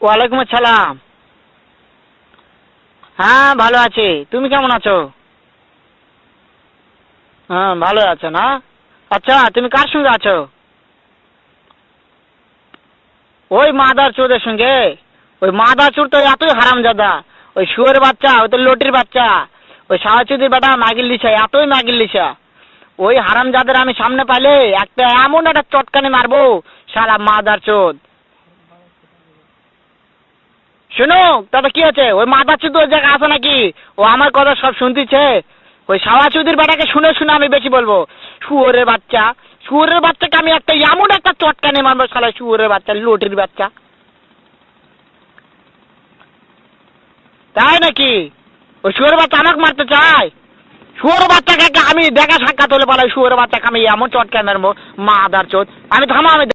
ওয়ালাইকুম আসসালাম। হ্যাঁ ভালো আছি, তুমি কেমন আছো? হ্যাঁ ভালো আছো না? আচ্ছা তুমি কার সঙ্গে আছো? ওই মাদার চোদের সঙ্গে। ওই মাদার চোর তো এতই হারামজাদা, ওই শুয়োর বাচ্চা, ওই তো লটির বাচ্চা, ওই সাহাচুদির বেটা মাগিল লিসা, এতই মাগিল লিসা। ওই হারামজাদের আমি সামনে পাইলে একটা এমন একটা চটকানি মারবো, শালা মাদার চোদ। শুনো, তবে কি আছে, ওই মাদার চোদ ওই জায়গায় আছে নাকি? ও আমার কথা সব শুনতেছে। ওই সাওয়াচুদির বেটাকে শুনে শুনে আমি বেশি বলবো। শুয়োরের বাচ্চা, শুয়োরের বাচ্চাকে আমি একটা এমন একটা চটকানি মারবো, শালা শুয়োরের বাচ্চা, লটির বাচ্চা। তাই নাকি? ওই শুয়োরের বাচ্চা আমাকে মারতে চায়? শুয়োরের বাচ্চাকে আমি দেখা সাক্ষাৎ হলে পালাই, শুয়োরের বাচ্চাকে আমি এমন চটকানি মারবো, মাদার চোদ। আমি থামো, আমি